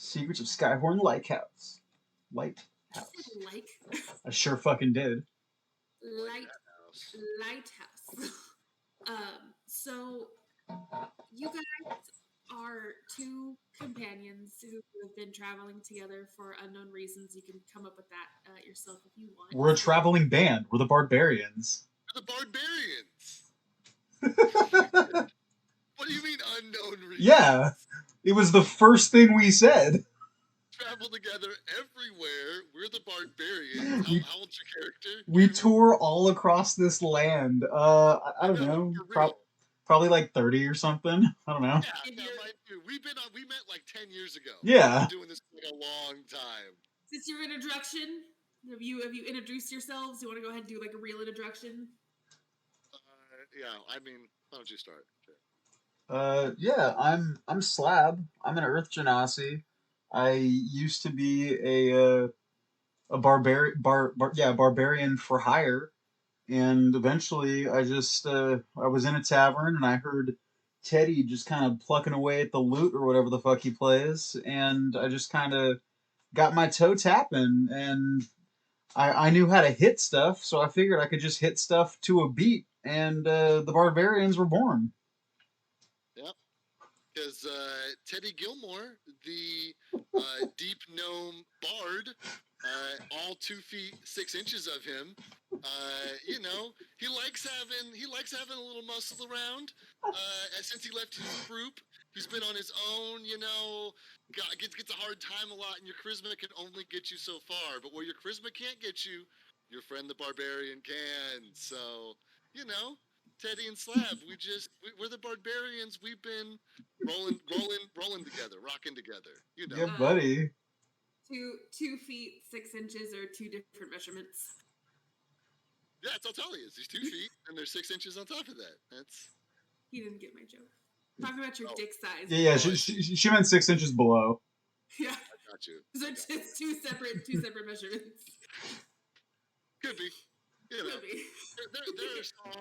Secrets of Skyhorn Lighthouse. Did you Lighthouse. say like? I sure fucking did. Like Light that house. Lighthouse. So you guys are two companions who have been traveling together for unknown reasons. You can come up with that yourself if you want. We're a traveling band. We're the Bardbarians. The Barbarians. What do you mean unknown reasons? Yeah, it was the first thing we said. Travel together everywhere. We're the Barbarians. How old's your character? We tour all across this land. I don't No, know. for real. Probably like 30 or something. I don't know. Yeah, mine too. We met like 10 years ago. Yeah. We've been doing this for like a long time. Since your introduction, have you introduced yourselves? You want to go ahead and do like a real introduction? Yeah, I mean, why don't you start? Yeah, I'm Slab. I'm an Earth Genasi. I used to be a barbarian for hire, and eventually I was in a tavern and I heard Teddy just kind of plucking away at the lute or whatever the fuck he plays, and I just kind of got my toe tapping, and I knew how to hit stuff, so I figured I could just hit stuff to a beat, and the Barbarians were born. Yep. Because Teddy Gilmore, the deep gnome bard, all 2 feet 6 inches of him, he likes having a little muscle around. Since he left his group, he's been on his own. Gets a hard time a lot, and your charisma can only get you so far. But where your charisma can't get you, your friend the Barbarian can. So, Teddy and Slab, we're the Barbarians. We've been rolling together, rocking together. Yeah, buddy. 2 feet 6 inches or two different measurements. Yeah, that's all Tally is. He's 2 feet and there's 6 inches on top of that. He didn't get my joke. Talking about your dick size. Yeah, she meant 6 inches below. Yeah, I got you. so it's two separate measurements. Could be. Could be.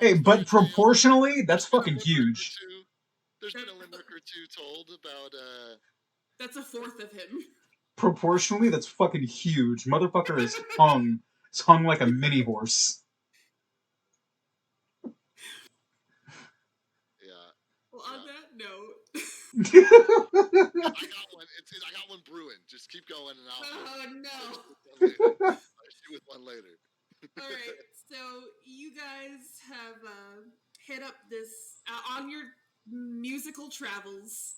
Hey, but proportionally, that's fucking huge. There's been a limerick or two told about. That's a fourth of him. Proportionally, that's fucking huge. Motherfucker is hung. It's hung like a mini horse. Yeah. Well, on that note. I got one brewing. Just keep going and Oh no. I'll shoot with one later. All right, so you guys have hit up this on your musical travels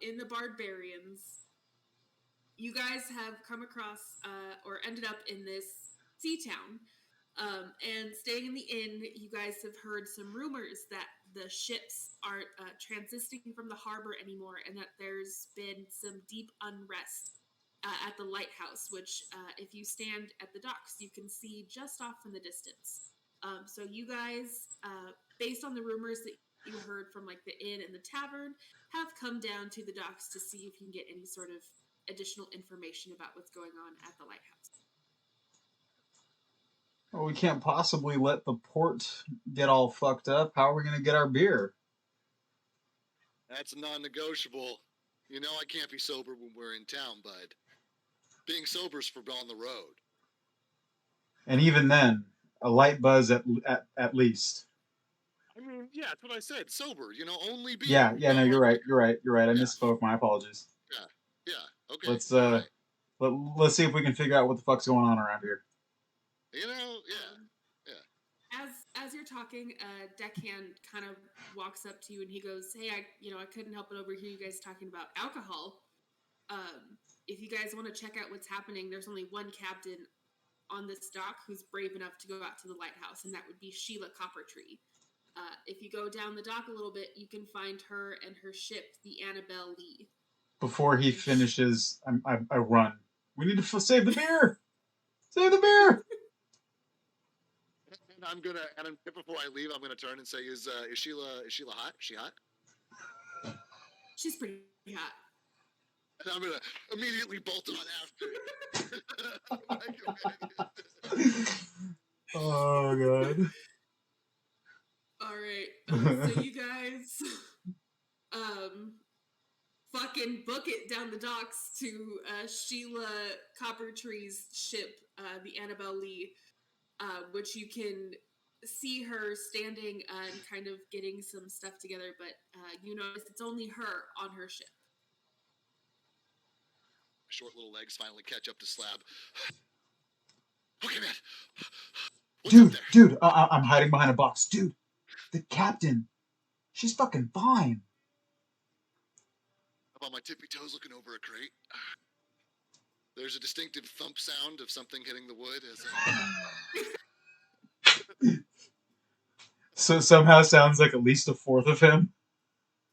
in the Bardbarians. You guys have come across or ended up in this sea town, and staying in the inn. You guys have heard some rumors that the ships aren't transiting from the harbor anymore, and that there's been some deep unrest at the lighthouse, which if you stand at the docks, you can see just off in the distance. So you guys, based on the rumors that you heard from like the inn and the tavern, have come down to the docks to see if you can get any sort of additional information about what's going on at the lighthouse. Well, we can't possibly let the port get all fucked up. How are we gonna get our beer? That's non-negotiable. I can't be sober when we're in town, bud. Being sober's for on the road. And even then, a light buzz at least. I mean, yeah, that's what I said. Sober, only beer. Yeah. No, you're right. I misspoke. My apologies. Yeah. Okay. Let's see if we can figure out what the fuck's going on around here. Yeah. As you're talking, deckhand kind of walks up to you and he goes, "Hey, I couldn't help but overhear you guys talking about alcohol. If you guys want to check out what's happening, there's only one captain on this dock who's brave enough to go out to the lighthouse, and that would be Sheila Coppertree. If you go down the dock a little bit, you can find her and her ship, the Annabelle Lee." Before he finishes, I run. We need to save the beer. Save the beer. And before I leave, I'm gonna turn and say, "Is Sheila hot? Is she hot?" She's pretty hot. And I'm gonna immediately bolt on after. Oh god. All right. So you guys, fucking book it down the docks to Sheila Coppertree's ship, the Annabelle Lee, which you can see her standing and kind of getting some stuff together, but you notice it's only her on her ship. Short little legs finally catch up to Slab. Okay, man. What's up there? Dude, I'm hiding behind a box. Dude, the captain, she's fucking fine. How about my tippy toes looking over a crate? There's a distinctive thump sound of something hitting the wood as So somehow sounds like at least a fourth of him.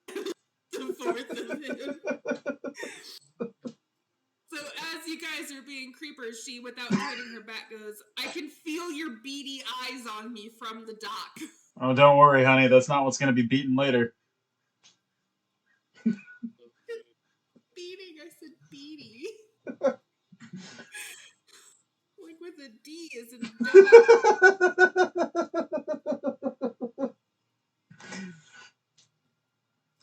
A fourth of him. So as you guys are being creepers, she, without turning her back, goes, "I can feel your beady eyes on me from the dock." Oh, don't worry, honey. That's not what's going to be beaten later. Beating? I said beady. Like with a D as in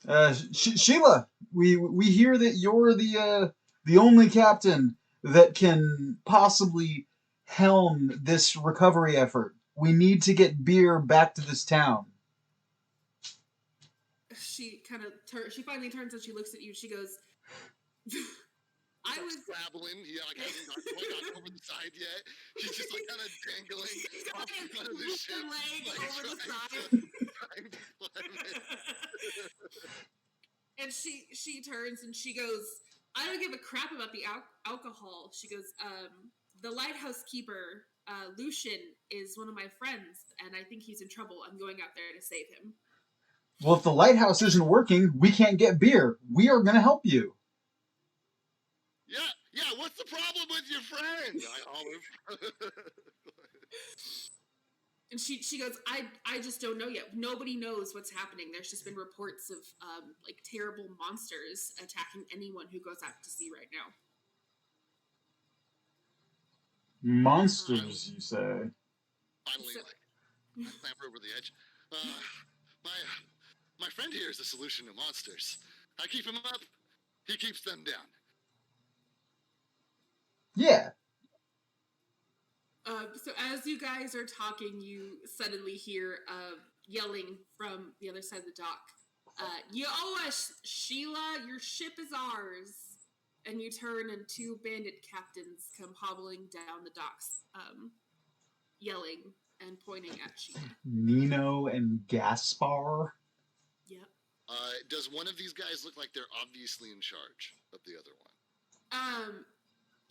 dog. Sheila, we hear that you're the only captain that can possibly helm this recovery effort. We need to get beer back to this town. She kind of she finally turns and she looks at you. She goes, "I was scrabbling. Like hasn't got over the side yet. She's just like kind of dangling off the front of the ship, leg like, over the side." trying to climb it. And she turns and she goes, "I don't give a crap about the alcohol." She goes, "The lighthouse keeper, Lucian, is one of my friends, and I think he's in trouble. I'm going out there to save him." Well, if the lighthouse isn't working, we can't get beer. We are going to help you. Yeah, what's the problem with your friend? And she goes, I just don't know yet. Nobody knows what's happening. There's just been reports of like terrible monsters attacking anyone who goes out to sea right now. Monsters, you say? Finally, I clamber over the edge. My friend here is the solution to monsters. I keep him up, he keeps them down. Yeah. So as you guys are talking, you suddenly hear yelling from the other side of the dock. "You owe us, Sheila. Your ship is ours." And you turn and two bandit captains come hobbling down the docks, yelling and pointing at Sheila. Nino and Gaspar? Yep. Does one of these guys look like they're obviously in charge of the other one?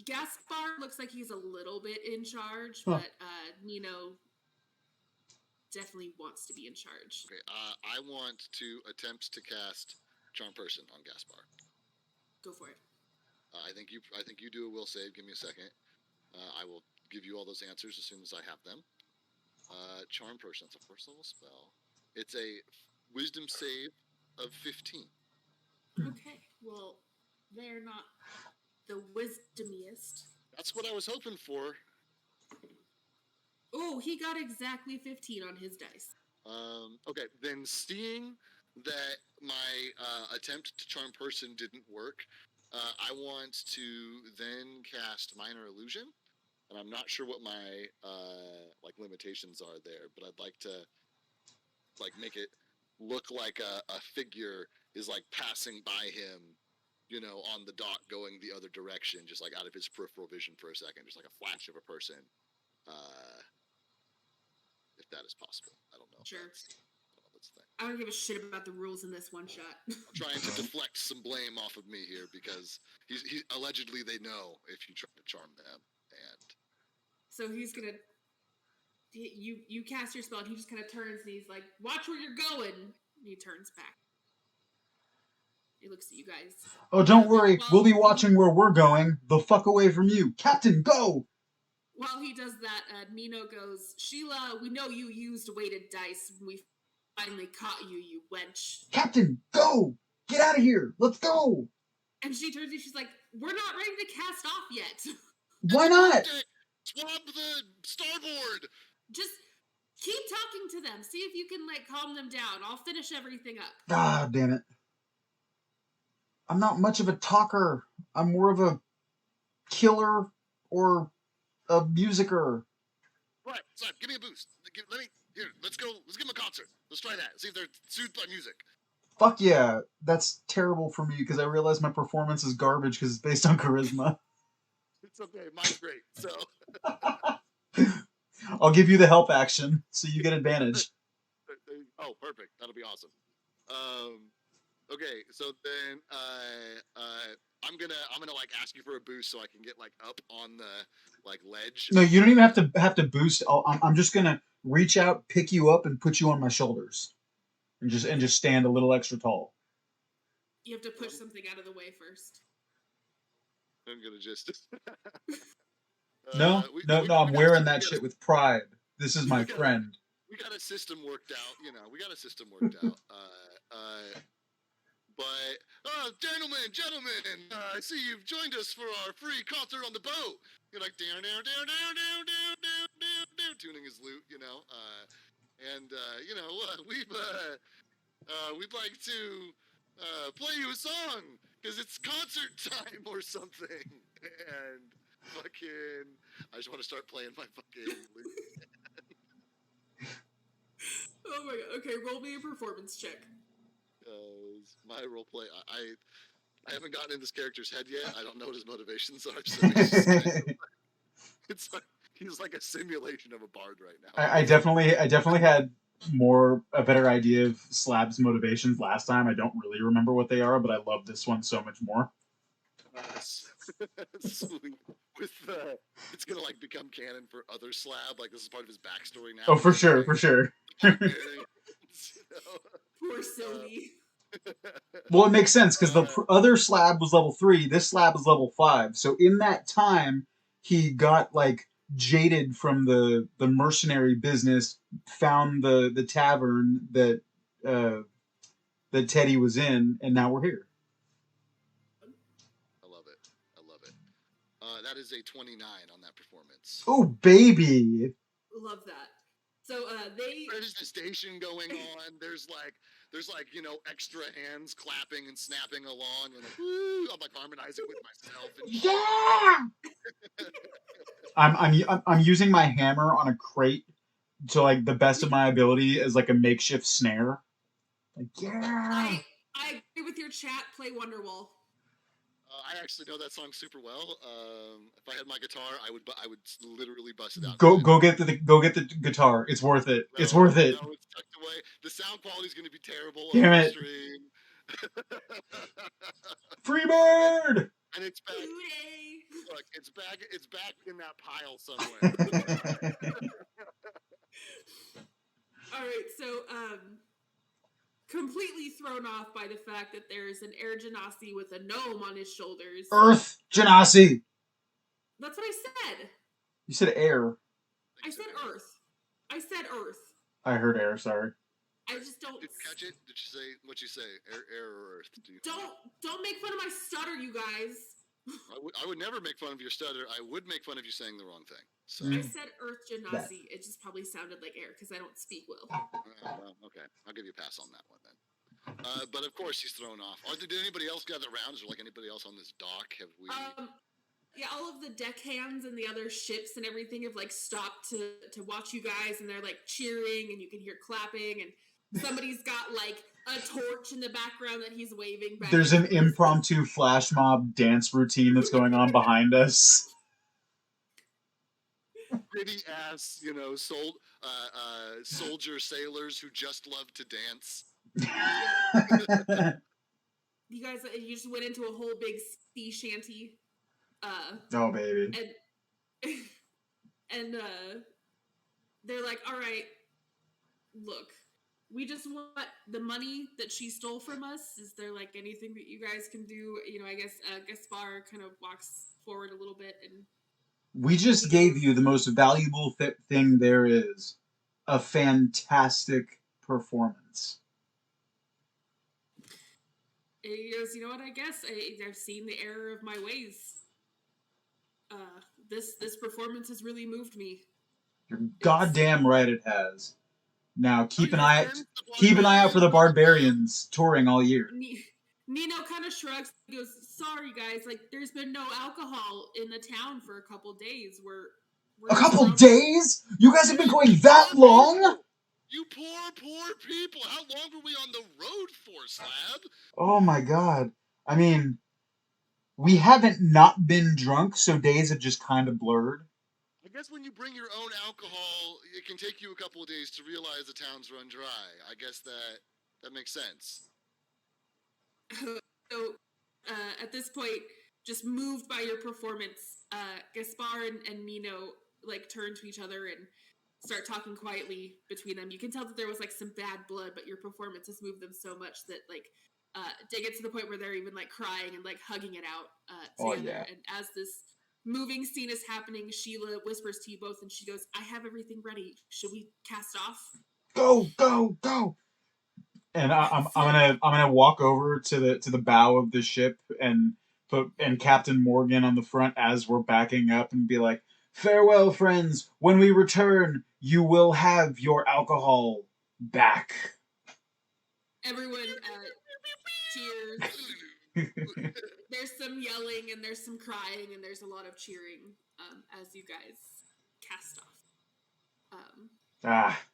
Gaspar looks like he's a little bit in charge, but Nino definitely wants to be in charge. Okay, I want to attempt to cast Charm Person on Gaspar. Go for it. I think you do a will save. Give me a second. I will give you all those answers as soon as I have them. Charm Person. It's a first level spell. It's a Wisdom save of 15. Okay. Well, they're not the wisdomiest. That's what I was hoping for. Oh, he got exactly 15 on his dice. Okay, then seeing that my attempt to charm person didn't work, I want to then cast Minor Illusion, and I'm not sure what my limitations are there, but I'd like to make it look like a figure is passing by him, on the dock going the other direction, just out of his peripheral vision for a second, just like a flash of a person. If that is possible. I don't know. Sure. That's the thing. I don't give a shit about the rules in this one shot. I'm trying to deflect some blame off of me here because he allegedly they know if you try to charm them, and so he's gonna you cast your spell and he just kind of turns and he's like, "Watch where you're going." And he turns back. He looks at you guys. Oh, don't worry. We'll be watching where we're going. The fuck away from you. Captain, go! While he does that, Nino goes, "Sheila, we know you used weighted dice when we finally caught you, you wench." "Captain, go! Get out of here! Let's go!" And she turns and she's like, "We're not ready to cast off yet." "Why not?" "Swab the starboard!" "Just keep talking to them. See if you can calm them down. I'll finish everything up." Ah, damn it. I'm not much of a talker. I'm more of a killer or a musicer. Right, Slab, give me a boost. Let me here. Let's go. Let's give them a concert. Let's try that. See if they're soothed by music. Fuck yeah. That's terrible for me because I realize my performance is garbage because it's based on charisma. It's okay. Mine's great. So. I'll give you the help action so you get advantage. Oh, perfect. That'll be awesome. Okay, so then I'm gonna like ask you for a boost so I can get like up on the like ledge. No, you don't even have to boost. I'm just gonna reach out, pick you up, and put you on my shoulders, and just stand a little extra tall. You have to push something out of the way first. I'm gonna just. No, I'm wearing that shit with pride. This is my friend. We got a system worked out, we got a system worked out. But, gentlemen, I see you've joined us for our free concert on the boat. You're like, down, tuning his lute, we'd like to play you a song because it's concert time or something. And fucking, I just want to start playing my fucking lute. Oh my god. Okay, roll me a performance check. My role play, I haven't gotten in this character's head yet. I don't know what his motivations are. So it's like, he's like a simulation of a bard right now. I definitely had a better idea of Slab's motivations last time. I don't really remember what they are, but I love this one so much more. Sweet. It's gonna like become canon for other Slab. Like this is part of his backstory now. Oh, for sure. Poor Sylvie. Well, it makes sense because the other Slab was level 3. This Slab is level 5. So in that time, he got like jaded from the mercenary business, found the tavern that Teddy was in, and now we're here. I love it. That is a 29 on that performance. Oh, baby! Love that. So there's the station going on. There's like extra hands clapping and snapping along, and like, woo, I'm like harmonizing with myself. And yeah. I'm using my hammer on a crate to like the best of my ability as like a makeshift snare. Like, yeah. I agree with your chat. Play Wonderwall. I actually know that song super well. If I had my guitar, I would literally bust it out. Go get the guitar. It's worth it. No, it's worth it. No, it's tucked away. The sound quality is going to be terrible. Damn on it! Stream. Freebird! And it's back. Look, it's back in that pile somewhere. All right, so completely thrown off by the fact that there's an air genasi with a gnome on his shoulders. Earth genasi. That's what I said. You said air. I said Earth. I heard air. Sorry. I just don't. Did you catch it? Did you say what you say? Air or Earth? Don't make fun of my stutter, you guys. I would never make fun of your stutter. I would make fun of you saying the wrong thing. So. I said Earth Genasi. It just probably sounded like air because I don't speak well. Well, okay. I'll give you a pass on that one then. But of course he's thrown off. Did anybody else gather around? Is there like anybody else on this dock? Have we? Yeah, all of the deckhands and the other ships and everything have like stopped to watch you guys, and they're like cheering, and you can hear clapping, and somebody's got like a torch in the background that he's waving back. There's an impromptu flash mob dance routine that's going on behind us. Pretty ass, soldier sailors who just love to dance. You guys, you just went into a whole big sea shanty. Oh, baby. And they're like, all right, look, we just want the money that she stole from us. Is there like anything that you guys can do? I guess Gaspar kind of walks forward a little bit and we just gave you the most valuable thing there is, a fantastic performance. He goes, you know what, I guess I've seen the error of my ways. This performance has really moved me. You're goddamn right it has. Now keep an eye out for the Bardbarians touring all year. Nino kind of shrugs. He goes, "Sorry, guys. Like, there's been no alcohol in the town for a couple days. We're A just couple struggling." days? You guys have been You going that poor long? people! You poor people! How long were we on the road for, Slab? Oh my god. I mean, we haven't not been drunk, so days have just kind of blurred. I guess when you bring your own alcohol, it can take you a couple of days to realize the town's run dry. I guess that makes sense. So, at this point, just moved by your performance, Gaspar and Nino like turn to each other and start talking quietly between them. You can tell that there was like some bad blood, but your performance has moved them so much that like they get to the point where they're even like crying and like hugging it out Oh, together. yeah. And as this moving scene is happening, Sheila whispers to you both, and she goes, "I have everything ready. Should we cast off?" Go, go, go! And I'm So gonna walk over to the bow of the ship and put and Captain Morgan on the front as we're backing up and be like, "Farewell, friends. When we return, you will have your alcohol back." everyone cheers. There's some yelling and there's some crying and there's a lot of cheering as you guys cast off.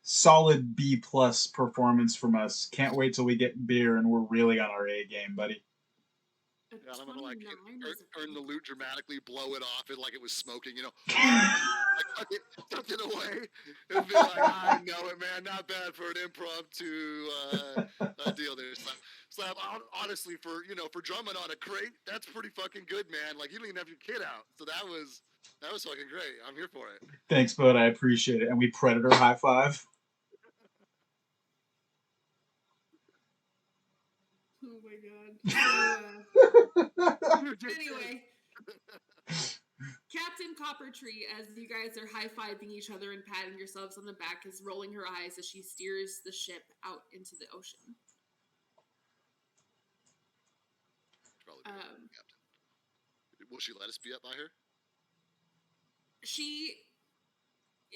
Solid B plus performance from us. Can't wait till we get beer and we're really on our A game, buddy. Yeah, I'm gonna like turn the loot dramatically, blow it off, and like it was smoking, like tuck it away, and be like, "I know it, man. Not bad for an impromptu deal there, Slab. Honestly, for drumming on a crate, that's pretty fucking good, man. Like you didn't even have your kid out, so that was fucking great. I'm here for it. Thanks, bud. I appreciate it. And we Predator high five. Oh my god. So, anyway, Captain Coppertree, as you guys are high-fiving each other and patting yourselves on the back, is rolling her eyes as she steers the ship out into the ocean. Captain. Will she let us be up by her? She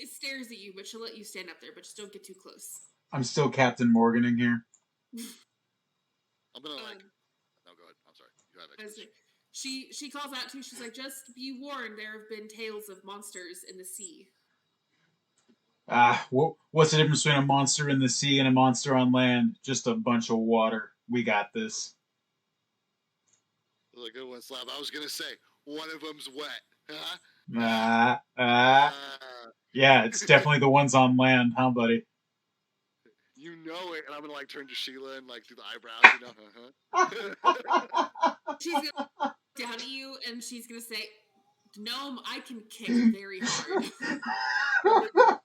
stares at you, but she'll let you stand up there, but just don't get too close. I'm still Captain Morgan in here. I'm gonna like. No, go ahead. I'm sorry. You have exposition. She calls out to you. She's like, "Just be warned. There have been tales of monsters in the sea." What's the difference between a monster in the sea and a monster on land? Just a bunch of water. We got this. That was a good one, Slab. I was gonna say one of them's wet. Huh? Yeah, it's definitely the ones on land, huh, buddy? You know it, and I'm gonna like turn to Sheila and like do the eyebrows, She's gonna look down at you and she's gonna say, "Gnome, I can kick very hard."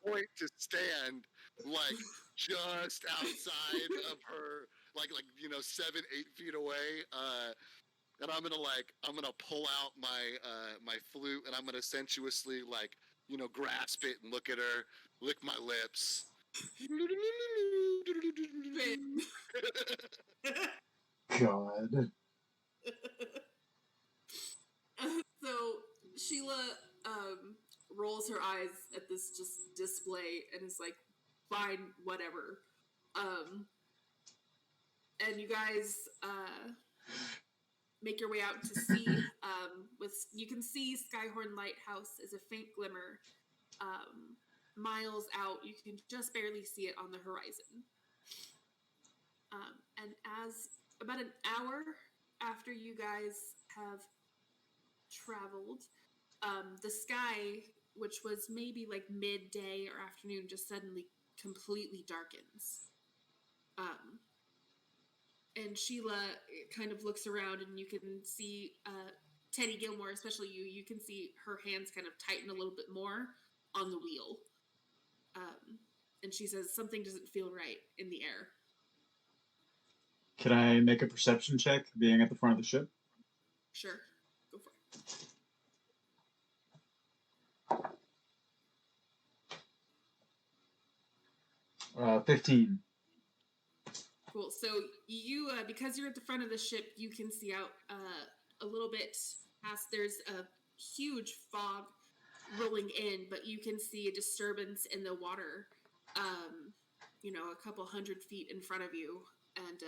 Point to stand like just outside of her, like 7-8 feet away. And I'm gonna pull out my flute and I'm gonna sensuously grasp it and look at her, lick my lips. God. So Sheila rolls her eyes at this just display and is like, "Fine, whatever." And you guys make your way out to sea. You can see Skyhorn Lighthouse as a faint glimmer. Miles out, you can just barely see it on the horizon. And as about an hour after you guys have traveled, the sky, which was maybe like midday or afternoon, just suddenly completely darkens. And Sheila kind of looks around and you can see Teddy Gilmore, especially you can see her hands kind of tighten a little bit more on the wheel. And she says, "Something doesn't feel right in the air." Can I make a perception check being at the front of the ship? Sure. Go for it. 15. Cool. So you, because you're at the front of the ship, you can see out a little bit past. There's a huge fog rolling in, but you can see a disturbance in the water. A couple 100 feet in front of you, and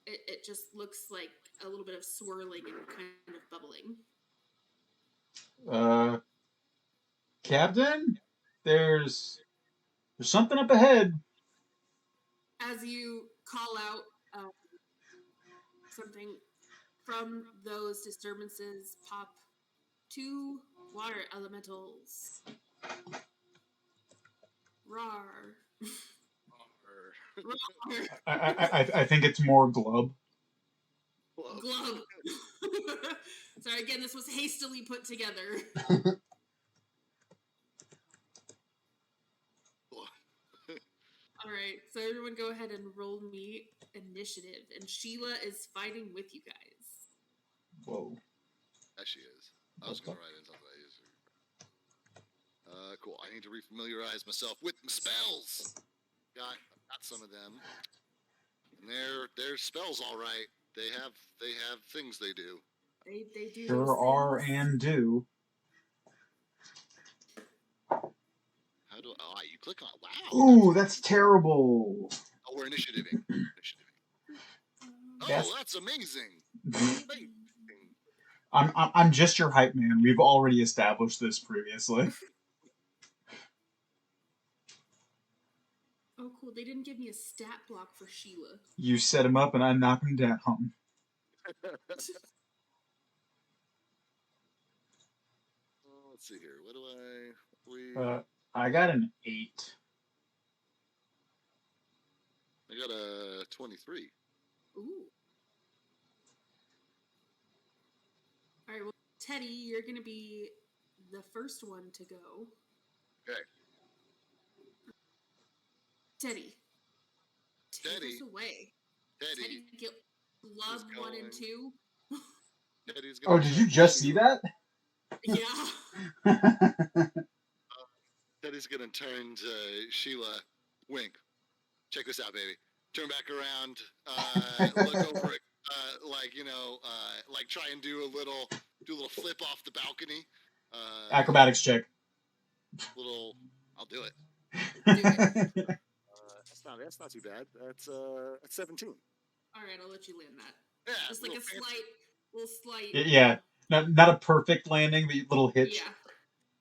it just looks like a little bit of swirling and kind of bubbling. Captain, there's something up ahead. As you call out something from those disturbances, pop two water elementals. Rawr. Rawr. I think it's more glub. Glub. Sorry, again, this was hastily put together. All right, so everyone go ahead and roll me initiative. And Sheila is fighting with you guys. Whoa. As she is. I was going to write in something. Cool. I need to refamiliarize myself with my spells. Got some of them. And they're spells, all right. They have things they do. They do. Sure are and do. How do you click on? Wow. Ooh, that's terrible. Oh, we're initiativing. Oh, that's amazing. I'm just your hype man. We've already established this previously. Oh, cool. They didn't give me a stat block for Sheila. You set him up and I knock him down. Let's see here. What do I got an 8. I got a 23. Ooh. All right, well, Teddy, you're going to be the first one to go. Okay. Teddy. Take us away. Teddy. Glove 1 and 2. Teddy's oh, did you just see that? Yeah. Teddy's going to turn to Sheila. Wink. Check this out, baby. Turn back around. Look over it. Like try and do a little flip off the balcony. Acrobatics check. I'll do it. That's not too bad. That's 17. All right, I'll let you land that. Yeah, just like a slight. Yeah, not a perfect landing, but a little hitch. Yeah.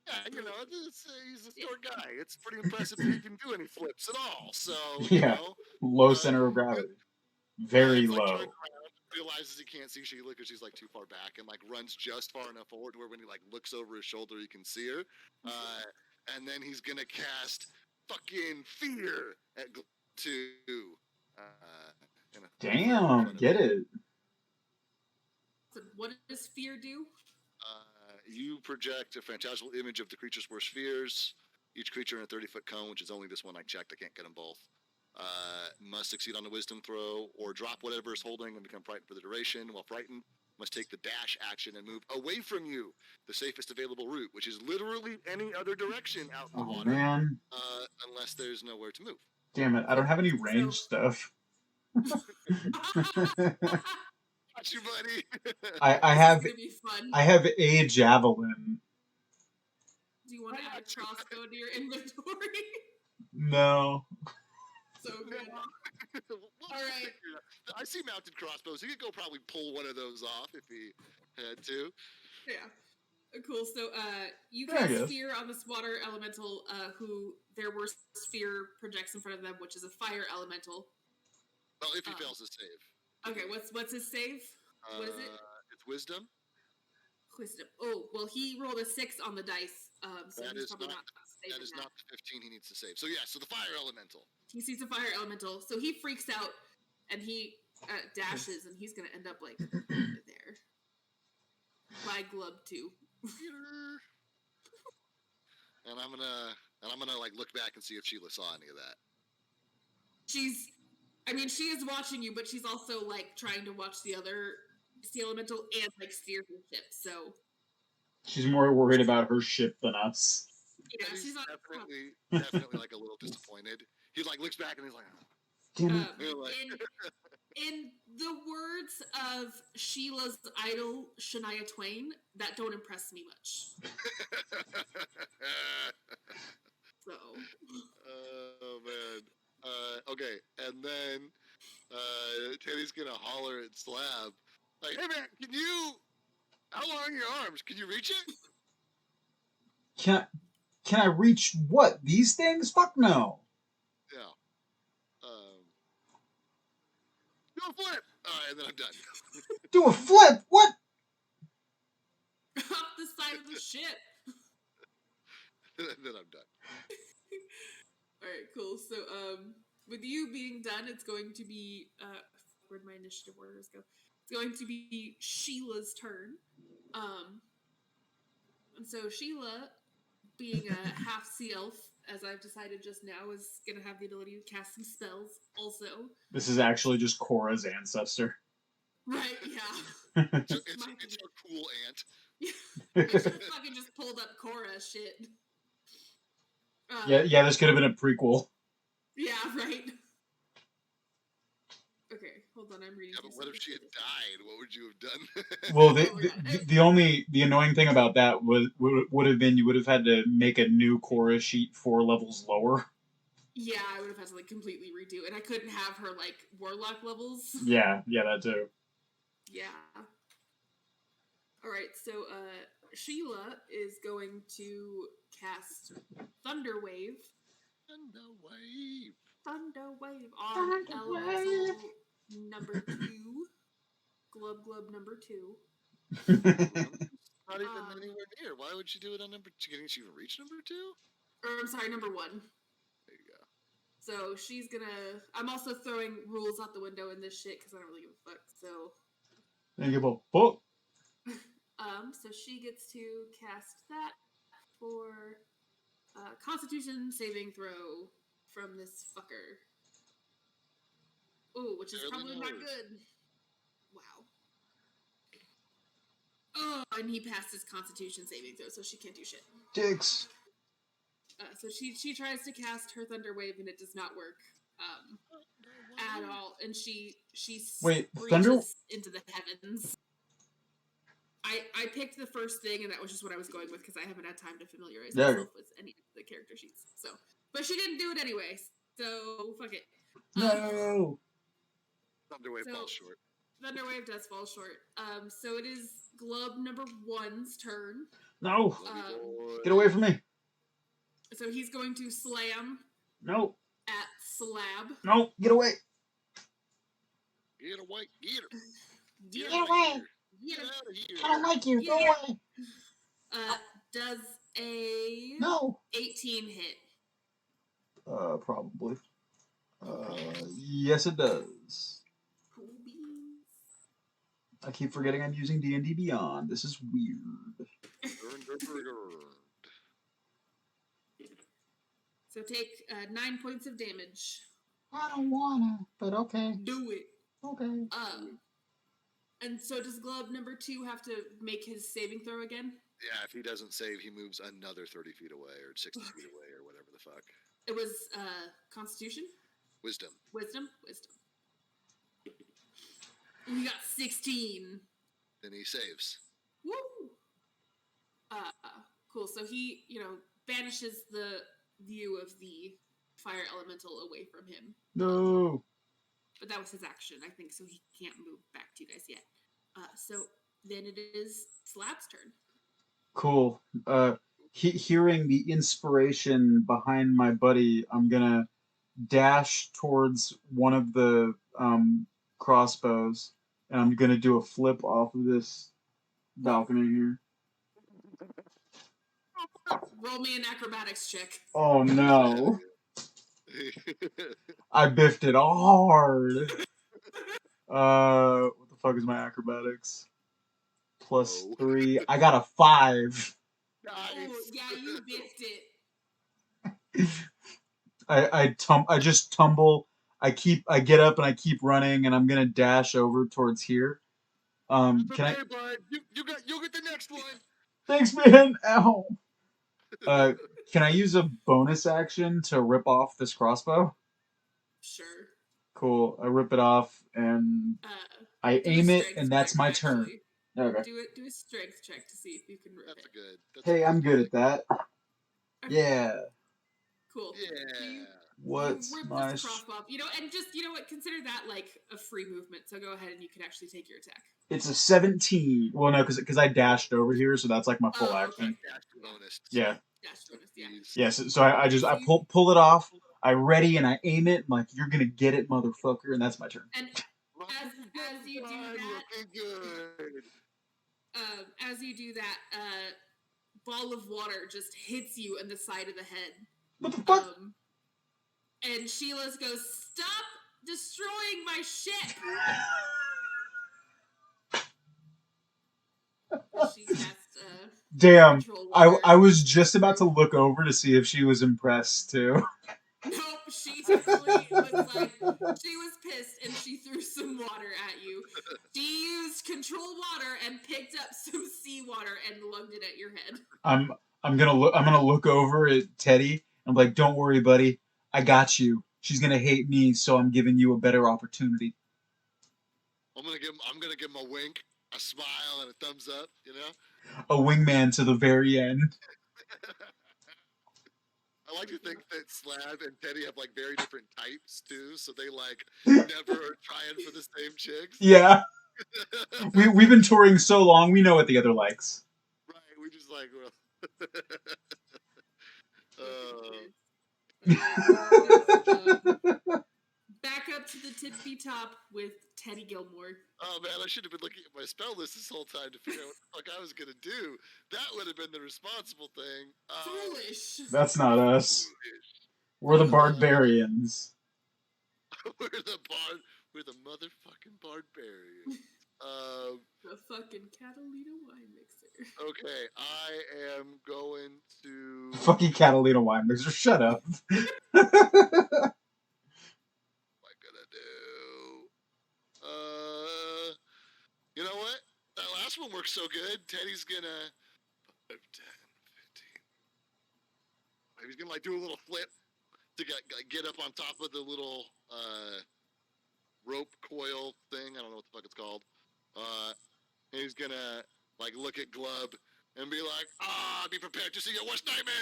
Yeah, he's a short guy. It's pretty impressive that he can do any flips at all. So, low center of gravity. Very low. Turns around, realizes he can't see Sheila because she's too far back, and runs just far enough forward to where when he looks over his shoulder, he can see her. And then he's gonna cast fucking fear at 2. Damn, get it. So what does fear do? You project a phantasmal image of the creature's worst fears. Each creature in a 30-foot cone, which is only this one I checked. I can't get them both. Must succeed on a wisdom throw or drop whatever is holding and become frightened for the duration. While frightened, must take the dash action and move away from you, the safest available route, which is literally any other direction out in the water. Man. Unless there's nowhere to move. Damn it, I don't have any range stuff. Got you, buddy. I have a javelin. Do you want to add a crossbow to your inventory? No. So good. All right. I see mounted crossbows. He could go probably pull one of those off if he had to. Yeah. Cool. So you cast fear on this water elemental who their worst fear projects in front of them, which is a fire elemental. Well, if he fails his save. Okay, what's his save? What is it? It's wisdom. Wisdom. Oh, well, he rolled a 6 on the dice, so that he's is probably not saving that is not the 15 he needs to save. So so the fire elemental. He sees a fire elemental, so he freaks out and he dashes, and he's gonna end up there by Glub 2. And I'm gonna look back and see if Sheila saw any of that. She is watching you, but she's also trying to watch the other sea elemental and steer her ship. So she's more worried about her ship than us. Yeah, she's definitely a little disappointed. He looks back and he's like, damn it. In the words of Sheila's idol, Shania Twain, that don't impress me much. So. Oh man. Okay, and then Teddy's gonna holler at Slab, like, "Hey man, how long are your arms? Can you reach it?" Can can I reach what? These things? Fuck no. Yeah. Do a flip. All right, and then I'm done. Do a flip? What? Off the side of the ship. And then I'm done. All right, cool. So, with you being done, it's going to be where'd my initiative orders go? It's going to be Sheila's turn. And so Sheila, being a half sea elf, as I've decided just now, is gonna have the ability to cast some spells. Also, This is actually just Cora's ancestor. right? Yeah. So it's a cool ant. I should have fucking just pulled up Cora shit. Yeah, this could have been a prequel. Yeah, right. Okay, hold on. I'm reading. Yeah, but what if she had died? What would you have done? Well, the annoying thing about that would have been you would have had to make a new Cora sheet 4 levels lower. Yeah, I would have had to like completely redo, and I couldn't have her like warlock levels. Yeah, that too. Yeah. All right, so Sheila is going to cast Thunder Wave. Thunder Wave on elemental number 2. Glub number 2. Not even anywhere near. Why would she do it on number 2? Can she even reach number 2? Or I'm sorry, number 1. There you go. So she's gonna. I'm also throwing rules out the window in this shit because I don't really give a fuck. So. Thank you, book. So she gets to cast that for Constitution saving throw from this fucker. Ooh, which is probably not good. Wow. Oh, and he passed his Constitution saving throw, so she can't do shit. Dicks. So she tries to cast her Thunder Wave, and it does not work at all. And she reaches into the heavens. I picked the first thing, and that was just what I was going with because I haven't had time to familiarize myself with any of the character sheets. So, but she didn't do it anyway. So fuck it. No. Thunderwave falls short. Thunderwave does fall short. So it is Glub number 1's turn. No. Get away from me. So he's going to slam. No. At Slab. No. Get away. Get away. Get her. Get away. Get out of here. I don't like you. Go away. Does a 18 hit? Probably. Yes, it does. Cool beans. I keep forgetting I'm using D&D Beyond. This is weird. So take 9 points of damage. I don't wanna, but okay. Do it. Okay. And so does Glub number 2 have to make his saving throw again? Yeah, if he doesn't save, he moves another 30 feet away or 60 feet away or whatever the fuck. It was Constitution? Wisdom. We got 16. Then he saves. Woo! Cool. So he, banishes the view of the fire elemental away from him. No. But that was his action, I think, so he can't move back to you guys yet. So then it is Slab's turn. Cool. Hearing the inspiration behind my buddy, I'm gonna dash towards one of the crossbows, and I'm gonna do a flip off of this balcony here. Roll me an acrobatics check. Oh no. I biffed it hard. What the fuck is my acrobatics? +3. I got a 5. Nice. Oh, yeah, you biffed it. I just tumble. I get up and I keep running, and I'm gonna dash over towards here. Bud. You'll get the next one. Thanks, man. Ow. Can I use a bonus action to rip off this crossbow? Sure. Cool. I rip it off and I aim it, and that's my turn. Okay. Do a strength check to see if you can rip That's it. Hey, I'm good at that. Okay. Yeah. Cool. Yeah. You What's rip my... this prop off, and just, what, consider that like a free movement. So go ahead and you can actually take your attack. It's a 17. Well, no, because I dashed over here, so that's like my full action. Dash bonus. Yeah. Dash bonus, yeah. Yes, so I just I pull it off. I ready and I aim it. I'm like, you're gonna get it, motherfucker, and that's my turn. And as you do that, as you do that, ball of water just hits you in the side of the head. What the fuck? And Sheila goes, "Stop destroying my ship!" She casts Damn. control water. I was just about to look over to see if she was impressed too. Nope, she totally was like, she was pissed and she threw some water at you. She used control water and picked up some seawater and lugged it at your head. I'm gonna look over at Teddy. I'm like, don't worry, buddy. I got you. She's gonna hate me, so I'm giving you a better opportunity. I'm gonna give him a wink, a smile, and a thumbs up. A wingman to the very end. I like to think that Slab and Teddy have like very different types too, so they like never are trying for the same chicks. Yeah. We've been touring so long, we know what the other likes. Right, we just like, back up to the tippy top with Teddy Gilmore. Oh man, I should have been looking at my spell list this whole time to figure out what the fuck I was gonna do. That would have been the responsible thing. Foolish. That's not us. We're the Bardbarians. We're the motherfucking Bardbarians. The fucking Catalina wine mixer. Okay, I am going to... Fucking Catalina wine mixer, shut up. What am I gonna do? You know what? That last one works so good. Teddy's gonna... 10, 15... Maybe he's gonna like do a little flip to get up on top of the little rope coil thing. I don't know what the fuck it's called. And he's gonna like look at Glub and be like, be prepared to see your worst nightmare!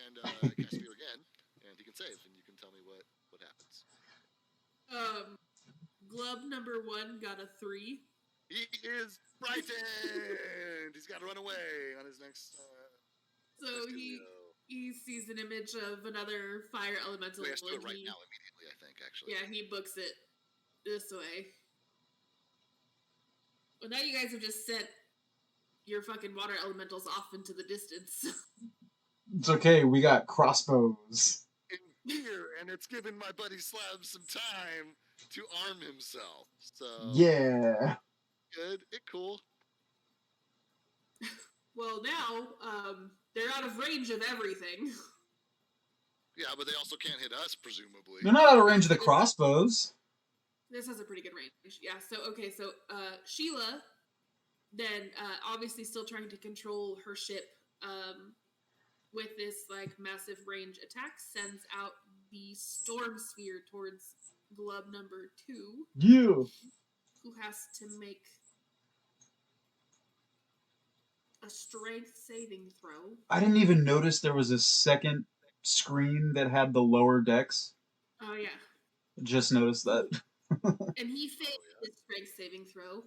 And cast you again, and he can save, and you can tell me what happens. Glub number 1 got a 3. He is frightened! He's gotta run away on his next so he sees an image of another fire elemental. He has to do it right now, immediately, I think, actually. Yeah, he books it this way. Well, now you guys have just sent your fucking water elementals off into the distance. It's okay, we got crossbows. In here, and it's given my buddy Slab some time to arm himself. So yeah. Good. Cool. Well, now, they're out of range of everything. Yeah, but they also can't hit us, presumably. They're not out of range of the crossbows. This has a pretty good range. Yeah, so Sheila, then, obviously still trying to control her ship, with this, like, massive range attack, sends out the storm sphere towards Glub number 2. You. Who has to make a strength saving throw. I didn't even notice there was a second screen that had the lower decks. Oh, yeah. Just noticed that. And he failed his strength saving throw,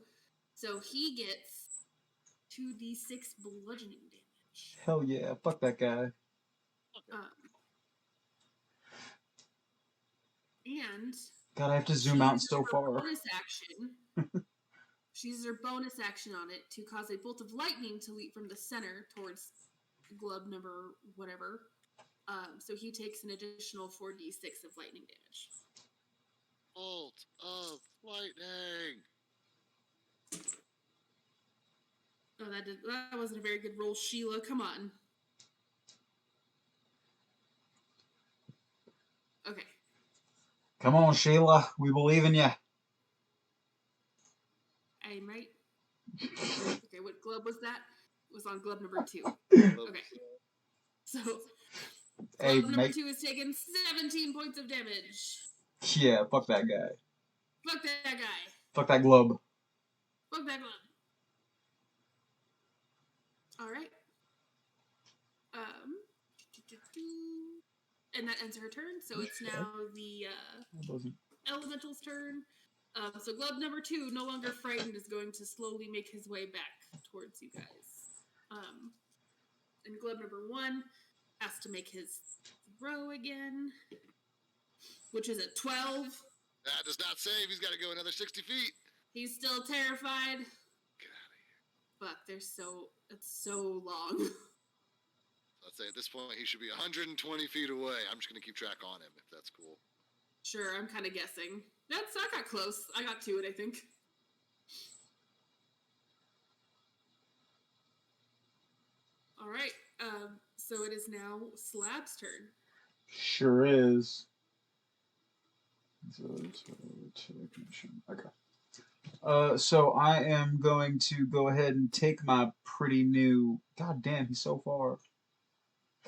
so he gets 2d6 bludgeoning damage. Hell yeah, fuck that guy. And God, I have to zoom out so far. Bonus action. She uses her bonus action on it to cause a bolt of lightning to leap from the center towards Glub number whatever. So he takes an additional 4d6 of lightning damage. Bolt of lightning. Oh, that wasn't a very good roll, Sheila. Come on. Okay. Come on, Sheila. We believe in you. I'm right. Okay, what Glub was that? It was on Glub number 2. Okay. So, Glub number 2 is taking 17 points of damage. Yeah, fuck that guy. Fuck that guy. Fuck that Glub. Fuck that Glub. Alright. and that ends her turn. So it's now the elemental's turn. So glove number 2, no longer frightened, is going to slowly make his way back towards you guys. And glove number 1 has to make his throw again, which is a 12. That does not save. He's got to go another 60 feet. He's still terrified. Get out of here. But it's so long. Let's say at this point he should be 120 feet away. I'm just going to keep track on him, if that's cool. Sure, I'm kind of guessing. I got close. I got to it, I think. All right. So it is now Slab's turn. Sure is. Okay. So I am going to go ahead and take my pretty new. God damn, he's so far.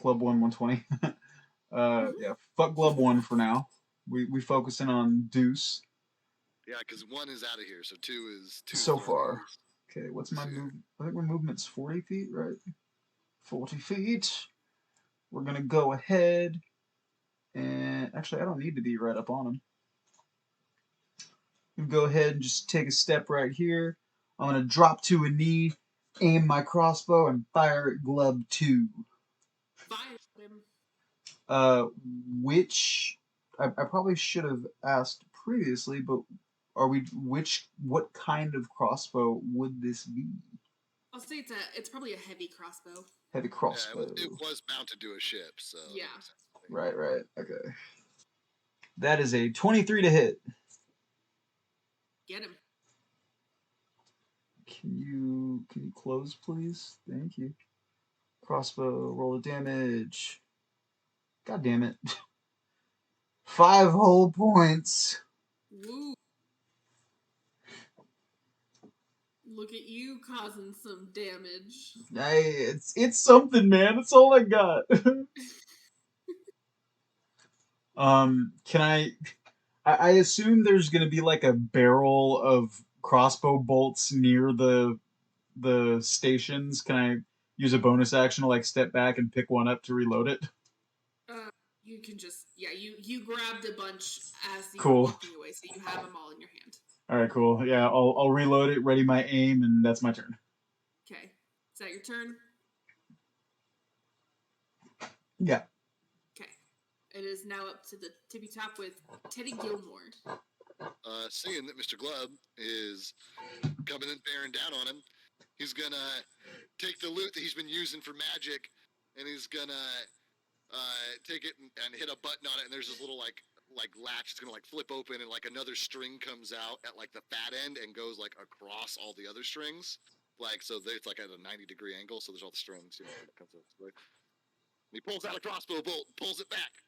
Club 120. Yeah, fuck Glub 1 for now. We focusing on Deuce. Yeah, because 1 is out of here, so 2 is 2 so far. Okay, what's my move? I think my movement's 40 feet, right? 40 feet. We're gonna go ahead and actually I don't need to be right up on him. I'm gonna go ahead and just take a step right here. I'm gonna drop to a knee, aim my crossbow, and fire at Glub 2. Fire him. Which I probably should have asked previously, but what kind of crossbow would this be? I'll say it's probably a heavy crossbow. Heavy crossbow. Yeah, it was mounted to a ship, so yeah. Right. Okay. That is a 23 to hit. Get him. Can you close, please? Thank you. Crossbow, roll the damage. God damn it. 5 whole points. Woo. Look at you causing some damage. Hey, it's something, man. That's all I got. Can I assume there's gonna be like a barrel of crossbow bolts near the stations. Can I use a bonus action to like step back and pick one up to reload it? You can just you grabbed a bunch as you Cool. were walking away, so you have them all in your hand. All right, cool. Yeah, I'll reload it, ready my aim, and that's my turn. Okay, is that your turn? Yeah. Okay, it is now up to the tippy top with Teddy Gilmore. Seeing that Mr. Glub is coming and bearing down on him, he's gonna take the loot that he's been using for magic, and he's gonna take it and hit a button on it, and there's this little like latch. It's gonna like flip open, and like another string comes out at like the fat end and goes like across all the other strings. Like so, it's like at a 90-degree angle. So there's all the strings, that comes out. And he pulls out a crossbow bolt, pulls it back.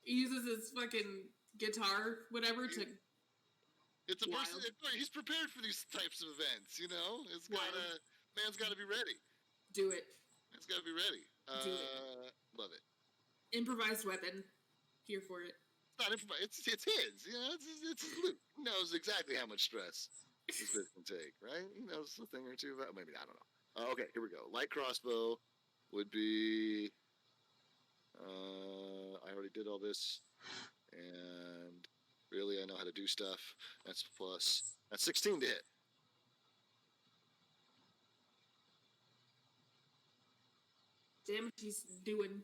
He uses his fucking guitar, whatever, to. It's a person. He's prepared for these types of events. It's man's got to be ready. Do it. Man's got to be ready. Do it. Love it. Improvised weapon. Here for it. It's not improvised. It's his. It's his loot. He knows exactly how much stress this bit can take, right? He knows a thing or two about. Maybe I don't know. Okay, here we go. Light crossbow would be. I already did all this, and really I know how to do stuff. That's 16 to hit. Damage he's doing.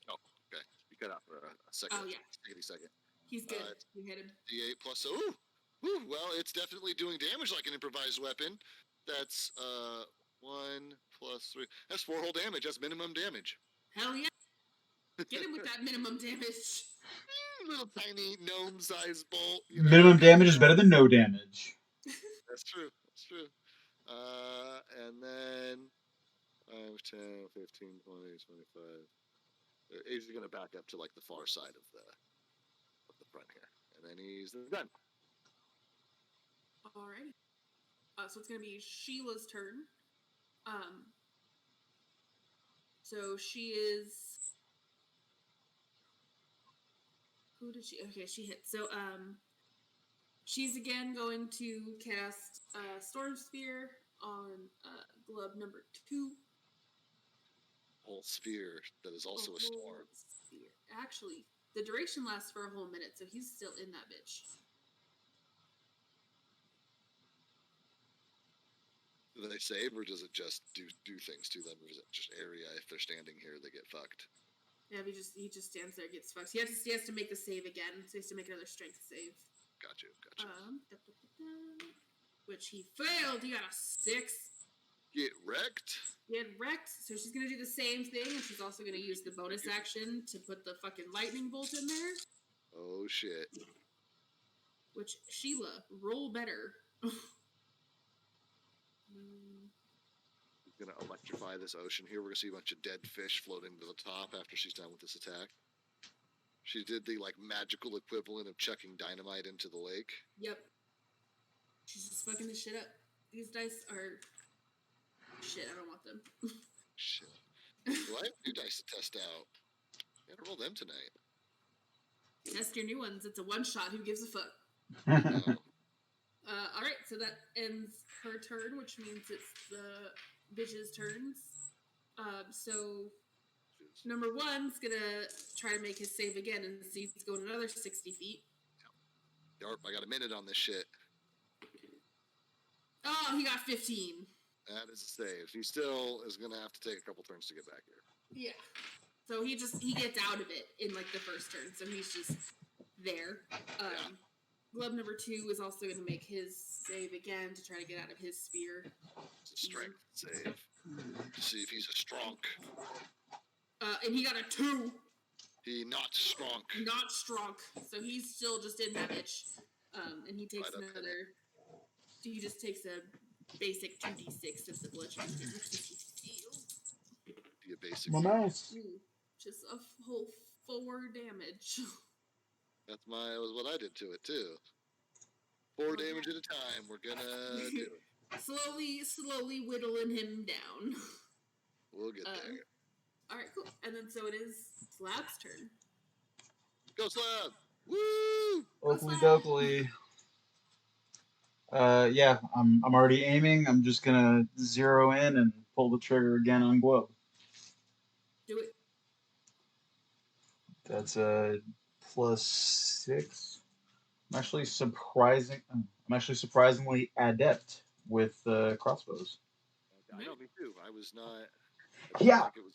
Oh, okay. You cut out for a second. Oh, yeah. Take a second. He's good. You hit him. D8 plus. Ooh. Well, it's definitely doing damage like an improvised weapon. That's 1 plus 3. That's 4 whole damage. That's minimum damage. Hell yeah. Get him with that minimum damage. Little tiny gnome-sized bolt. Minimum damage is better than no damage. That's true. And then 5, 10, 15, 20, 25. He's going to back up to like the far side of the front here. And then he's done. Alrighty. So it's going to be Sheila's turn. So she is. Who did she? Okay, she hit. So she's again going to cast Storm Sphere on glove number 2. whole sphere that is also a storm. Sphere. Actually, the duration lasts for a whole minute, so he's still in that bitch. Do they save, or does it just do things to them, or is it just area? If they're standing here, they get fucked. Yeah, he just stands there, gets fucked. He has to make the save again, so he has to make another strength save. Gotcha. Which he failed. He got a 6. Get wrecked. Get wrecked. So she's gonna do the same thing, and she's also gonna use the bonus action to put the fucking lightning bolt in there. Oh shit. Which, Sheila, roll better. Gonna electrify this ocean here. We're gonna see a bunch of dead fish floating to the top after she's done with this attack. She did the magical equivalent of chucking dynamite into the lake. Yep. She's just fucking this shit up. These dice are shit. I don't want them. Shit. Well, I have new dice to test out. Gotta roll them tonight. Test your new ones. It's a one shot. Who gives a fuck? All right. So that ends her turn, which means it's the bitch's turns. So number 1's gonna try to make his save again and see if he's going another 60 feet. Yarp, I got a minute on this shit. Oh, he got 15. That is a save. He still is gonna have to take a couple turns to get back here. Yeah. So he gets out of it in the first turn. So he's just there. Glove number 2 is also going to make his save again to try to get out of his sphere. It's a strength save. To see if he's a strong. And he got a 2. He not strong. Not strong. So he's still just in that bitch. And he takes another. He just takes a basic 2d6 of the bludgeoning damage that he feels. Be a basic. My mouse. Just a whole 4 damage. That was what I did to it too. 4 damage at a time. We're gonna do it. Slowly whittling him down. We'll get there. All right, cool. And then so it is Slab's turn. Go Slab! Woo! Oakley dokley. Yeah, I'm already aiming. I'm just gonna zero in and pull the trigger again on Glove. Do it. That's a +6. I'm actually surprisingly adept with crossbows. I know, me too. I was not. Yeah. Like it was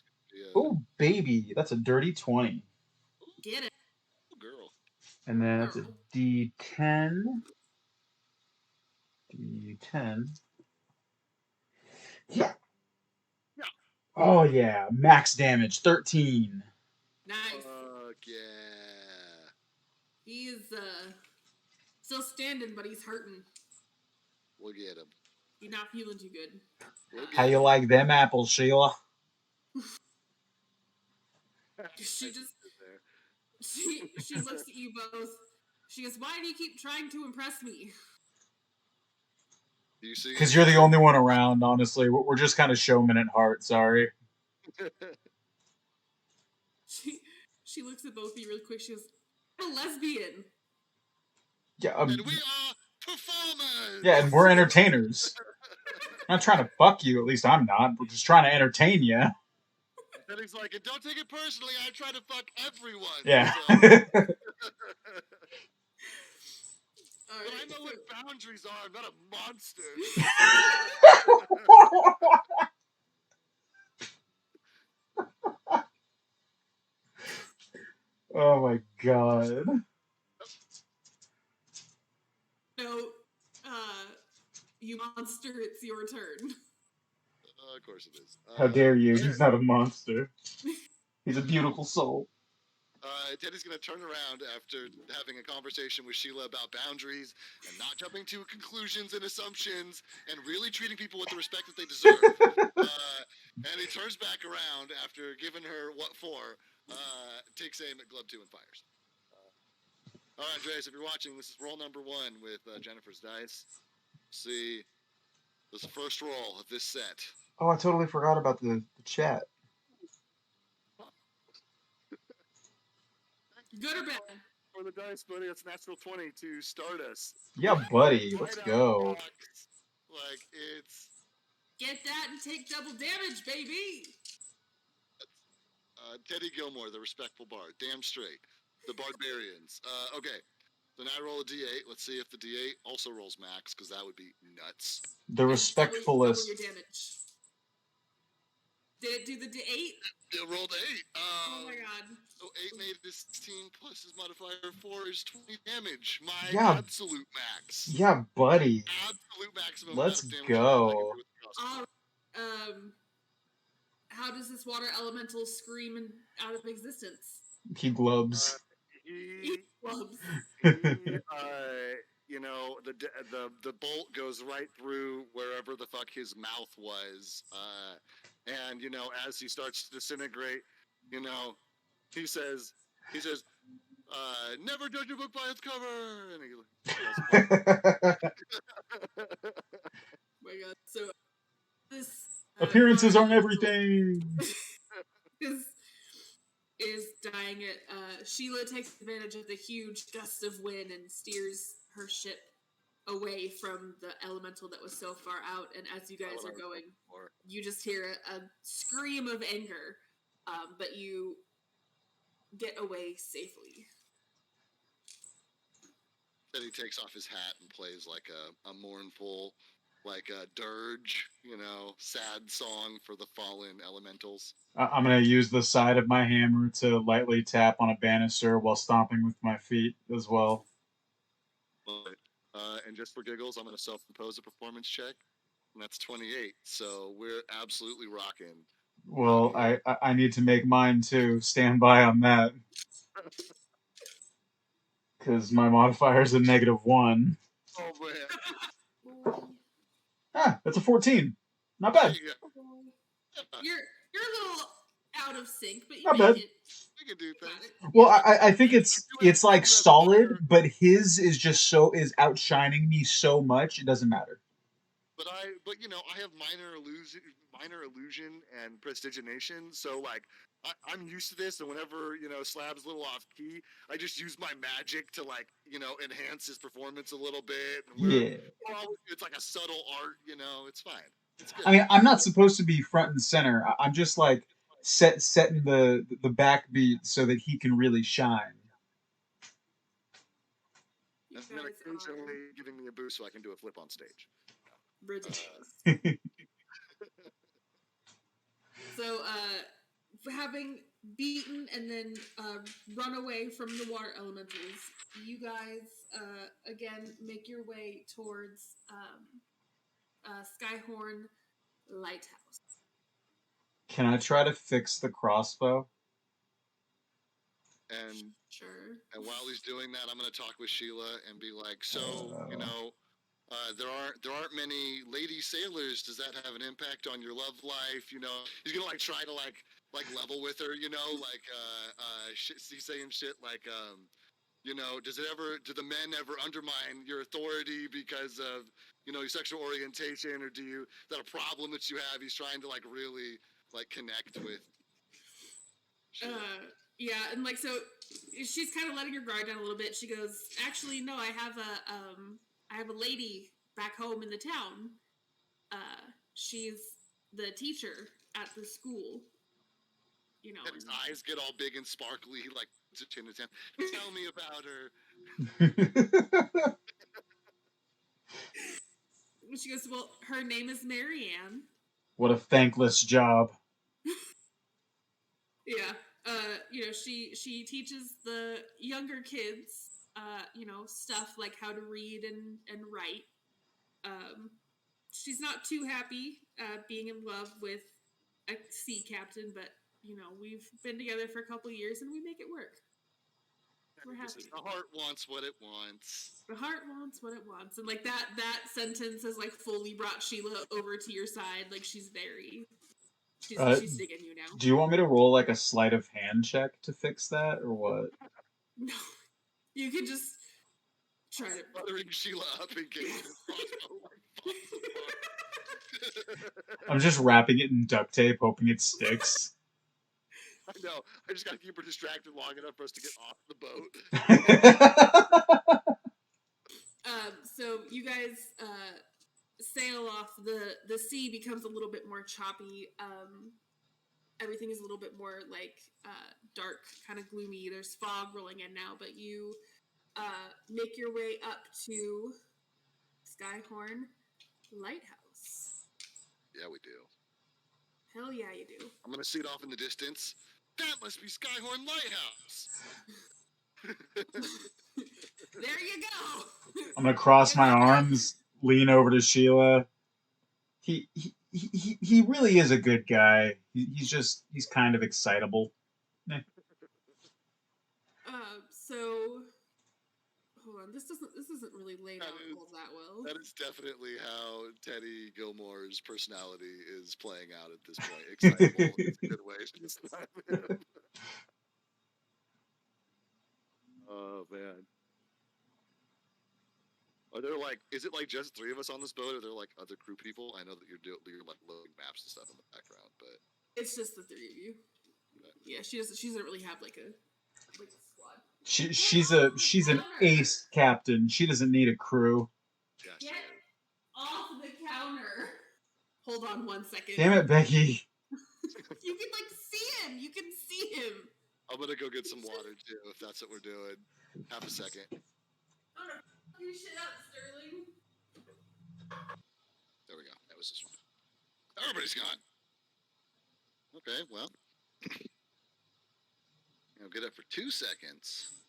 Oh, baby, that's a dirty 20. Get it, girl. And then that's a D10. D10. Yeah. Oh yeah, max damage 13. Nice. Fuck yeah. He is still standing, but he's hurting. We'll get him. He's not feeling too good. How you like them apples, Sheila? She looks at you both. She goes, "Why do you keep trying to impress me?" Do you see? Because you're the only one around, honestly. We're just kind of showmen at heart, sorry. She looks at both of you real quick. She goes, "I'm a lesbian." Yeah, and we are performers! Yeah, and we're entertainers. I'm not trying to fuck you, at least I'm not. We're just trying to entertain you. And he's like, and don't take it personally, I try to fuck everyone. Yeah. So. But I know what boundaries are. I'm not a monster. Oh my god. No, you monster, it's your turn. Of course it is. How dare you? He's not a monster. He's a beautiful soul. Teddy's going to turn around after having a conversation with Sheila about boundaries and not jumping to conclusions and assumptions and really treating people with the respect that they deserve. And he turns back around after giving her what for, takes aim at Glove 2 and fires. All right, Andreas, if you're watching, this is roll number 1 with Jennifer's dice. See, this is the first roll of this set. Oh, I totally forgot about the chat. Good or bad? For the dice, buddy, it's natural 20 to start us. Yeah, buddy, let's go. Like, it's... Get that and take double damage, baby! Teddy Gilmore, the respectful bard. Damn straight. The Bardbarians. Okay. So now I roll a d8. Let's see if the d8 also rolls max, because that would be nuts. The Yes, double your respectfulest. damage. Did it do the 8? It rolled 8. Oh my god. So 8 made it 16 plus his modifier 4 is 20 damage. My Yeah, absolute max. yeah, buddy. Absolute maximum amount Let's of damage I can do go. with the crossbow. How does this water elemental scream out of existence? He glubs. He Gloves. you know, the bolt goes right through wherever the fuck his mouth was, and you know, as he starts to disintegrate, you know, he says, never judge a book by its cover, and he Oh my god. So this Appearances water aren't elemental everything. is dying it. Sheila takes advantage of the huge gust of wind and steers her ship away from the elemental that was so far out. And as you guys are going, you just hear a scream of anger, but you get away safely. Then he takes off his hat and plays like a mournful, like a dirge, you know, sad song for the fallen elementals. I'm gonna use the side of my hammer to lightly tap on a banister while stomping with my feet as well. And just for giggles, I'm going to self-impose a performance check, and that's 28. So we're absolutely rocking. Well, I need to make mine too. Stand by on that. Because my modifier is a -1. Oh man. Ah, that's a 14. Not bad. You're a little out of sync, but you Not make bad. it. We can do things. Well, I think it's like solid, but his is just is outshining me so much it doesn't matter. But you know, I have minor illusion and prestidigination, so like I'm used to this, and whenever, you know, Slab's a little off key, I just use my magic to, like, you know, enhance his performance a little bit. And Yeah. it's like a subtle art, you know, it's fine. It's good. I mean, I'm not supposed to be front and center. I'm just like setting the backbeat so that he can really shine. And then occasionally giving me a boost so I can do a flip on stage. Ridiculous. So, having beaten and then run away from the water elementals, you guys again make your way towards Skyhorn Lighthouse. Can I try to fix the crossbow? And sure. And while he's doing that, I'm going to talk with Sheila and be like, so, you know, there aren't many lady sailors. Does that have an impact on your love life? You know, he's gonna like try to like level with her. You know, like he's saying shit like, you know, do the men ever undermine your authority because of, you know, your sexual orientation, or is that a problem that you have? He's trying to like really like connect with Sheila. Yeah, and like, so she's kind of letting her guard down a little bit. She goes, actually, no, I have a lady back home in the town. She's the teacher at the school. You know, and his eyes get all big and sparkly, like to chin his hand. Tell me about her. She goes, well, her name is Marianne. What a thankless job. Yeah. You know, she teaches the younger kids, you know, stuff like how to read and write. She's not too happy being in love with a sea captain, but you know, we've been together for a couple years and we make it work. We're happy. The heart wants what it wants. The heart wants what it wants, and like that sentence has like fully brought Sheila over to your side. Like she's digging you now. Do you want me to roll like a sleight of hand check to fix that, or what? No, you can just try to bothering Sheila up in case. I'm just wrapping it in duct tape, hoping it sticks. I know. I just gotta keep her distracted long enough for us to get off the boat. So you guys sail off. The sea becomes a little bit more choppy. everything is a little bit more like dark, kind of gloomy. There's fog rolling in now, but you make your way up to Skyhorn Lighthouse. Yeah, we do. Hell yeah, you do. I'm gonna see it off in the distance. That must be Skyhorn Lighthouse. There you go. I'm gonna cross my arms, lean over to Sheila. He really is a good guy. He's kind of excitable. So hold on. This isn't really laid out all that well. That is definitely how Teddy Gilmore's personality is playing out at this point. Excitable is a good way to describe him. Oh man. Are there is it like just 3 of us on this boat? Or are there like other crew people? I know that you're like loading maps and stuff in the background, but it's just the 3 of you. Okay. Yeah, she doesn't really have like a squad. She's an ace captain. She doesn't need a crew. Yeah, Get off the counter. Hold on 1 second. Damn it, Becky. You can see him. You can see him. I'm gonna go get some water too, if that's what we're doing. Half a second. You shit up, Sterling. There we go. That was this one. Everybody's gone. Okay, well. Get up for 2 seconds.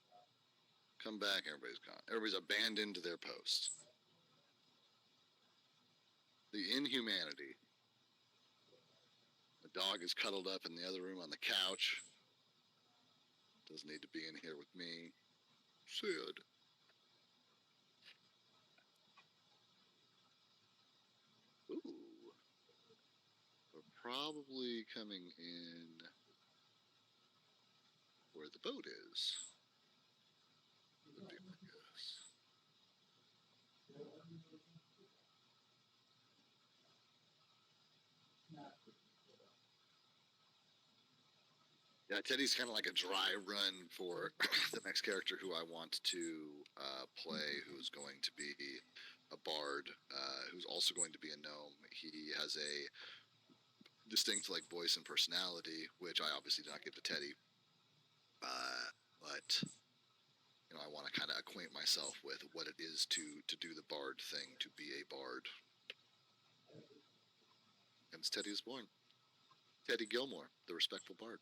Come back, everybody's gone. Everybody's abandoned their post. The inhumanity. The dog is cuddled up in the other room on the couch. Doesn't need to be in here with me. Sad. Ooh. We're probably coming in where the boat is. Would be my guess. Yeah, Teddy's kind of like a dry run for the next character who I want to play, who's going to be a bard, who's also going to be a gnome. He has a distinct voice and personality, which I obviously did not give to Teddy. But I want to kind of acquaint myself with what it is to do the bard thing, to be a bard. Hence Teddy is born. Teddy Gilmore, the respectful bard.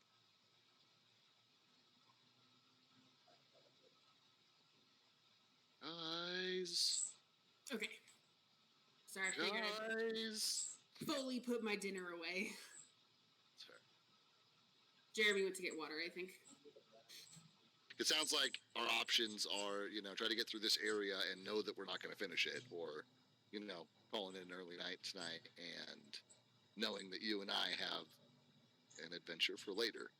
Guys. Okay. Sorry, I figured I'd fully put my dinner away. That's fair. Jeremy went to get water, I think. It sounds like our options are, try to get through this area and know that we're not going to finish it, or, calling it an early night tonight and knowing that you and I have an adventure for later.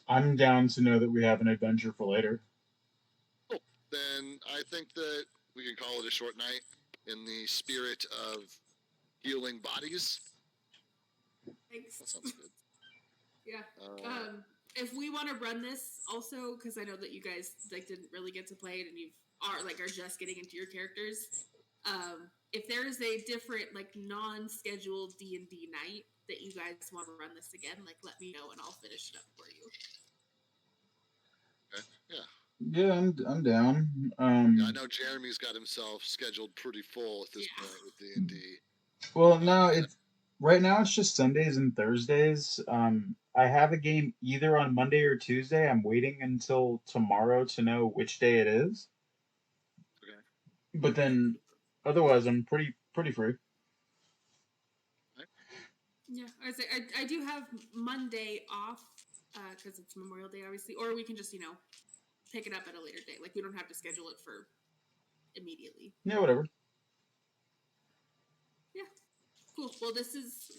I'm down to know that we have an adventure for later. Cool. Then I think that we can call it a short night in the spirit of healing bodies. Thanks. That sounds good. Yeah. If we want to run this also, because I know that you guys didn't really get to play it and you are just getting into your characters. If there is a different non-scheduled D&D night that you guys want to run this again, let me know and I'll finish it up for you. Okay. Yeah. Yeah, I'm down. Yeah, I know Jeremy's got himself scheduled pretty full at this point with D&D. Well, no, right now it's just Sundays and Thursdays. I have a game either on Monday or Tuesday. I'm waiting until tomorrow to know which day it is. Okay. But then, otherwise, I'm pretty free. Okay. Yeah, I do have Monday off because it's Memorial Day, obviously, or we can just pick it up at a later date. We don't have to schedule it for immediately. Yeah, whatever. Yeah. Cool. Well, this is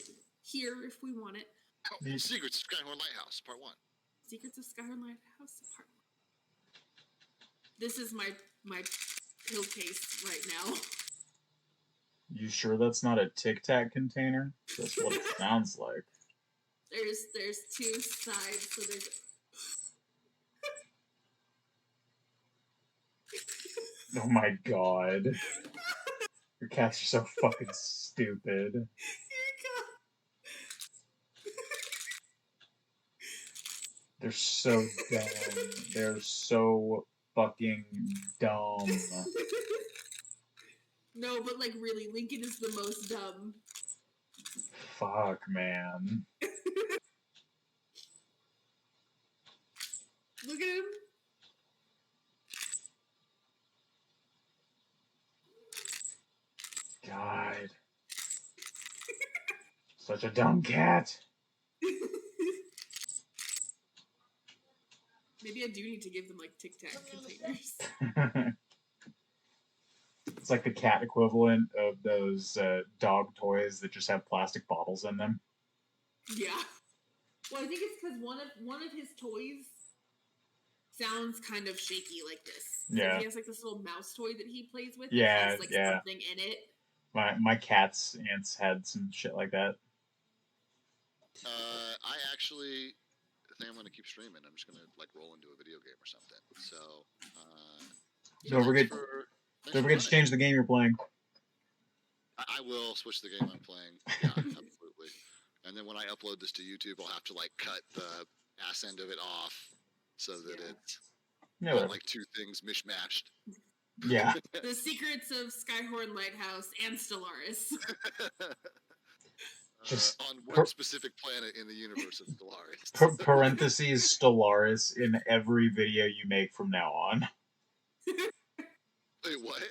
here if we want it. Oh, Secrets of Skyhorn Lighthouse, Part 1. Secrets of Skyhorn Lighthouse, Part 1. This is my pill case right now. You sure that's not a Tic Tac container? That's what it sounds like. There's 2 sides, so there's. Oh my god. Your cats are so fucking stupid. Here you go. They're so dumb. They're so fucking dumb. No, but like really, Lincoln is the most dumb. Fuck, man. Look at him. God. Such a dumb cat. Maybe I do need to give them like Tic Tac containers. It's like the cat equivalent of those dog toys that just have plastic bottles in them. Yeah. Well, I think it's because one of his toys sounds kind of shaky like this. Yeah. So he has like this little mouse toy that he plays with Yeah, that has like something in it. My cat's aunts had some shit like that. I actually think I'm going to keep streaming. I'm just going to like roll into a video game or something. So, don't forget to change the game you're playing. I will switch the game I'm playing. Yeah, absolutely. And then when I upload this to YouTube, I'll have to like cut the ass end of it off so that it's not like two things mishmashed. Yeah. The secrets of Skyhorn, Lighthouse, and Stellaris. On one specific planet in the universe of Stellaris. Parentheses Stellaris in every video you make from now on. Wait, what?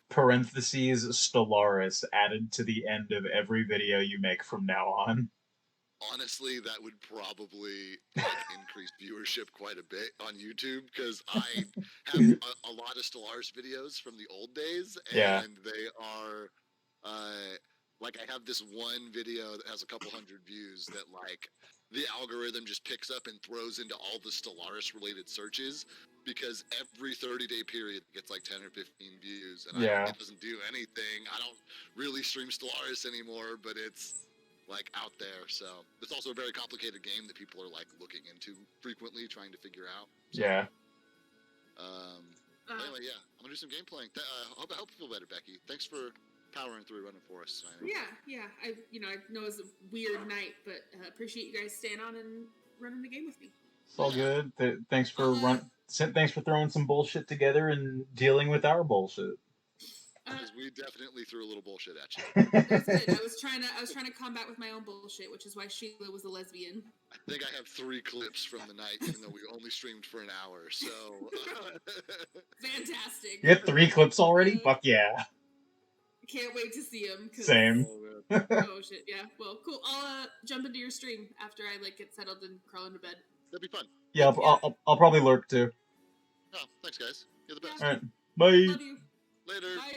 Parentheses Stellaris added to the end of every video you make from now on. Honestly, that would probably increase viewership quite a bit on YouTube because I have a lot of Stellaris videos from the old days, and they are like I have this one video that has a couple hundred views that like the algorithm just picks up and throws into all the Stellaris related searches because every 30-day period it gets like 10 or 15 views, and it doesn't do anything. I don't really stream Stellaris anymore, but it's like out there. So it's also a very complicated game that people are like looking into frequently, trying to figure out. So, anyway, yeah, I'm gonna do some game playing. I hope you feel better, Becky. Thanks for powering through running for us tonight. Yeah. I know it's a weird night, but appreciate you guys staying on and running the game with me. It's all good. Thanks for thanks for throwing some bullshit together and dealing with our bullshit. Because we definitely threw a little bullshit at you. That's good. I was trying to combat with my own bullshit, which is why Sheila was a lesbian. I think I have 3 clips from the night, even though we only streamed for an hour. So fantastic. You have 3 clips already? Fuck yeah. Can't wait to see them. Same. Oh shit, yeah. Well, cool. I'll jump into your stream after I like get settled and crawl into bed. That'd be fun. Yeah, I'll probably lurk too. Oh, thanks guys. You're the best. All right. Bye. Love you. Later. Bye.